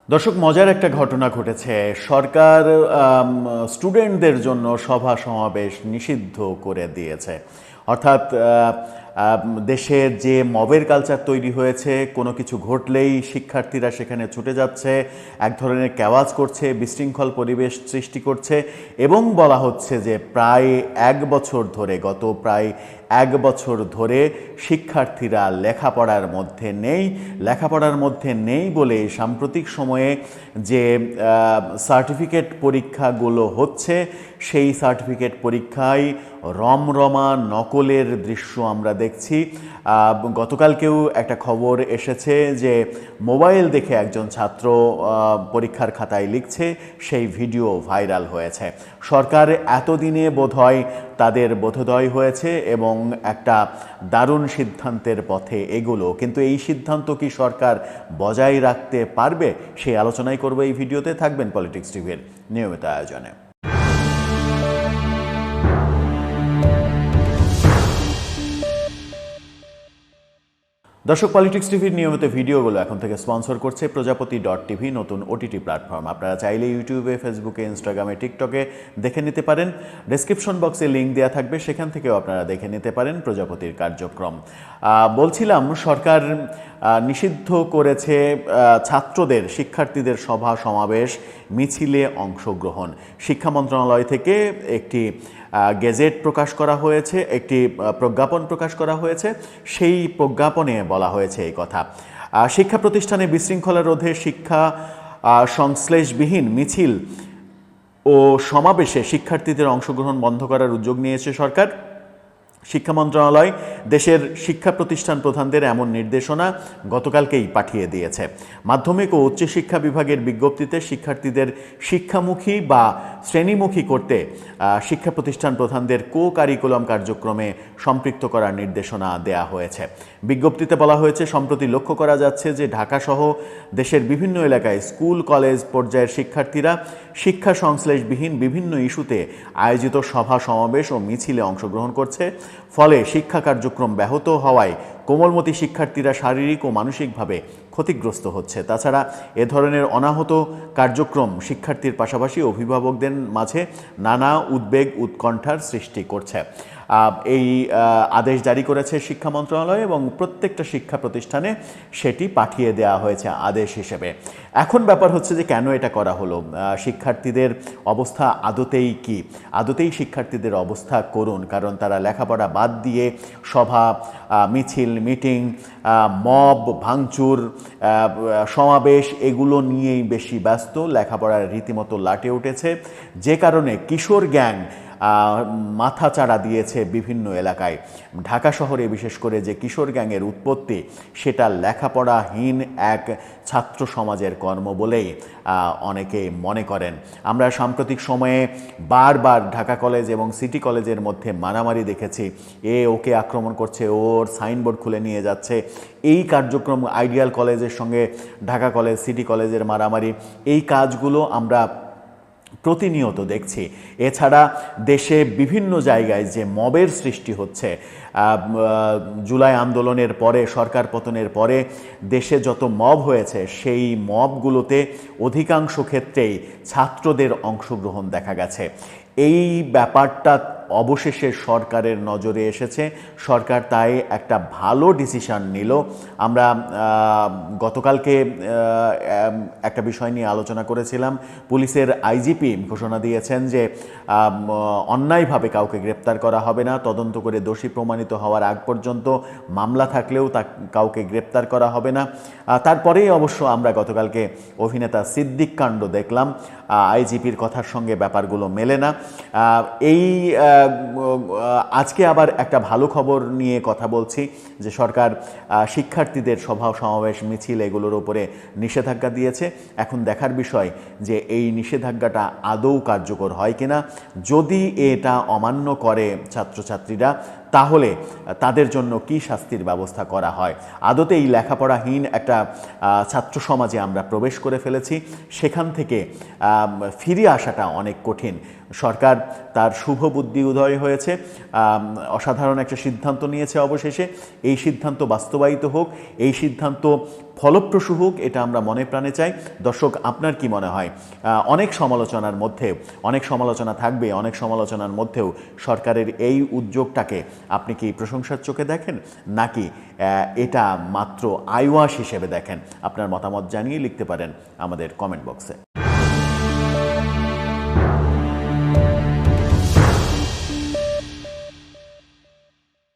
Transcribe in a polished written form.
দর্শক, মজার একটা ঘটনা ঘটেছে। সরকার স্টুডেন্টদের জন্য সভা সমাবেশ নিষিদ্ধ করে দিয়েছে। অর্থাৎ দেশের যে মবের কালচার তৈরি হয়েছে, কোনো কিছু ঘটলেই শিক্ষার্থীরা সেখানে ছুটে যাচ্ছে, এক ধরনের ক্যাওয়াজ করছে, বিশৃঙ্খল পরিবেশ সৃষ্টি করছে এবং বলা হচ্ছে যে গত প্রায় এক বছর ধরে শিক্ষার্থীরা লেখাপড়ার মধ্যে নেই বলে সাম্প্রতিক সময়ে যে সার্টিফিকেট পরীক্ষাগুলো হচ্ছে, সেই সার্টিফিকেট পরীক্ষায় রমরমা নকলের দৃশ্য আমরা দেখছি। গতকালকেও একটা খবর এসেছে যে মোবাইল দেখে একজন ছাত্র পরীক্ষার খাতায় লিখছে, সেই ভিডিও ভাইরাল হয়েছে। সরকার এতদিনে বোধহয় তাদের বোধোদয় হয়েছে এবং একটা দারুণ সিদ্ধান্তের পথে এগুলো, কিন্তু এই সিদ্ধান্ত কি সরকার বজায় রাখতে পারবে, সেই আলোচনাই করব এই ভিডিওতে। থাকবেন পলিটিক্স টিভির নিয়মিত আয়োজনে। দর্শক, পলিটিক্স টিভির নিয়মিত ভিডিওগুলো এখন থেকে স্পন্সর করছে প্রজাপতি.টিভি, নতুন ওটিটি প্ল্যাটফর্ম। আপনারা চাইলে ইউটিউবে, ফেসবুকে, ইনস্টাগ্রামে, টিকটকে দেখে নিতে পারেন। ডেসক্রিপশন বক্সে লিঙ্ক দেওয়া থাকবে, সেখান থেকেও আপনারা দেখে নিতে পারেন প্রজাপতির কার্যক্রম। বলছিলাম, সরকার নিষিদ্ধ করেছে শিক্ষার্থীদের সভা সমাবেশ মিছিলে অংশগ্রহণ। শিক্ষা মন্ত্রণালয় থেকে একটি গেজেট প্রকাশ করা হয়েছে, একটি প্রজ্ঞাপন প্রকাশ করা হয়েছে। সেই প্রজ্ঞাপনে বলা হয়েছে এই কথা: শিক্ষা প্রতিষ্ঠানে বিশৃঙ্খলা রোধে শিক্ষা সংশ্লেষবিহীন মিছিল ও সমাবেশে শিক্ষার্থীদের অংশগ্রহণ বন্ধ করার উদ্যোগ নিয়েছে সরকার। শিক্ষা মন্ত্রণালয় দেশের শিক্ষা প্রতিষ্ঠান প্রধানদের এমন নির্দেশনা গতকালকেই পাঠিয়ে দিয়েছে। মাধ্যমিক ও উচ্চশিক্ষা বিভাগের বিজ্ঞপ্তিতে শিক্ষার্থীদের শিক্ষামুখী বা শ্রেণীমুখী করতে শিক্ষা প্রতিষ্ঠান প্রধানদের কারিকুলাম কার্যক্রমে সম্পৃক্ত করার নির্দেশনা দেয়া হয়েছে। বিজ্ঞপ্তিতে বলা হয়েছে, সম্প্রতি লক্ষ্য করা যাচ্ছে যে ঢাকাসহ দেশের বিভিন্ন এলাকায় স্কুল কলেজ পর্যায়ের শিক্ষার্থীরা শিক্ষা সংশ্লেষবিহীন বিভিন্ন ইস্যুতে আয়োজিত সভা সমাবেশ ও মিছিলে অংশগ্রহণ করছে। ফলে শিক্ষা কার্যক্রম ব্যাহত হওয়ায় কোমলমতি শিক্ষার্থীরা শারীরিক ও মানসিকভাবে ক্ষতিগ্রস্ত হচ্ছে। তাছাড়া এ ধরনের অনাহত কার্যক্রম শিক্ষার্থীর পাশাপাশি অভিভাবকদের মাঝে নানা উদ্বেগ উৎকণ্ঠার সৃষ্টি করছে। এই আদেশ জারি করেছে শিক্ষা মন্ত্রণালয় এবং প্রত্যেকটা শিক্ষা প্রতিষ্ঠানে সেটি পাঠিয়ে দেওয়া হয়েছে আদেশ হিসেবে। এখন ব্যাপার হচ্ছে যে কেন এটা করা হলো, শিক্ষার্থীদের অবস্থা আদতেই শিক্ষার্থীদের অবস্থা করুন, কারণ তারা লেখাপড়া বাদ দিয়ে সভা, মিছিল, মিটিং, মব, ভাঙচুর, সমাবেশ এগুলো নিয়েই বেশি ব্যস্ত। লেখাপড়ার রীতিমতো লাটে উঠেছে, যে কারণে কিশোর গ্যাং মাথা চাড়া দিয়েছে বিভিন্ন এলাকায়। ঢাকা শহরে বিশেষ করে যে কিশোর গ্যাংয়ের উৎপত্তি, সেটা লেখাপড়াহীন এক ছাত্র সমাজের কর্ম বলেই অনেকে মনে করেন। আমরা সাম্প্রতিক সময়ে বারবার ঢাকা কলেজ এবং সিটি কলেজের মধ্যে মারামারি দেখেছি। ওকে আক্রমণ করছে, ওর সাইনবোর্ড খুলে নিয়ে যাচ্ছে, এই কার্যক্রম। আইডিয়াল কলেজের সঙ্গে ঢাকা কলেজ, সিটি কলেজের মারামারি, এই কাজগুলো আমরা প্রতিনিয়ত দেখছি। এছাড়া দেশে বিভিন্ন জায়গায় যে মবের সৃষ্টি হচ্ছে, জুলাই আন্দোলনের পরে, সরকার পতনের পরে দেশে যত মব হয়েছে, সেই মবগুলোতে অধিকাংশ ক্ষেত্রেই ছাত্রদের অংশগ্রহণ দেখা গেছে। এই ব্যাপারটা অবশেষে সরকারের নজরে এসেছে। সরকার তাই একটা ভালো ডিসিশন নিল। আমরা গতকালকে একটা বিষয় নিয়ে আলোচনা করেছিলাম। পুলিশের আইজিপি ঘোষণা দিয়েছেন যে অন্যায়ভাবে কাউকে গ্রেপ্তার করা হবে না, তদন্ত করে দোষী প্রমাণিত হওয়ার আগ পর্যন্ত মামলা থাকলেও কাউকে গ্রেপ্তার করা হবে না। তারপরেই অবশ্য আমরা গতকালকে অভিনেতা সিদ্দিক কাণ্ড দেখলাম। আইজিপির কথার সঙ্গে ব্যাপারগুলো মেলে না। আজকে আবার একটা ভালো খবর নিয়ে কথা বলছি যে সরকার শিক্ষার্থীদের সভা সমাবেশ মিছিল এগুলোর উপরে নিষেধাজ্ঞা দিয়েছে। এখন দেখার বিষয় যে এই নিষেধাজ্ঞাটা আদৌ কার্যকর হয় কিনা। যদি এটা অমান্য করে ছাত্রছাত্রীরা, তাহলে তাদের জন্য কি শাস্তির ব্যবস্থা করা হয়। আদতেই লেখাপড়াহীন একটা ছাত্র সমাজে আমরা প্রবেশ করে ফেলেছি, সেখান থেকে ফিরে আসাটা অনেক কঠিন। সরকার তার শুভ বুদ্ধি উদয় হয়েছে, অসাধারণ একটা সিদ্ধান্ত নিয়েছে। অবশেষে এই সিদ্ধান্ত বাস্তবায়িত হোক, এই সিদ্ধান্ত ফলপ্রসূ হোক, এটা আমরা মনে প্রাণে চাই। দর্শক, আপনার কি মনে হয়? অনেক সমালোচনা থাকবে, অনেক সমালোচনার মধ্যেও সরকারের এই উদ্যোগটাকে আপনি কি প্রশংসার চোখে দেখেন, নাকি এটা মাত্র আইওয়াশ হিসেবে দেখেন? আপনার মতামত জানিয়ে লিখতে পারেন আমাদের কমেন্ট বক্সে।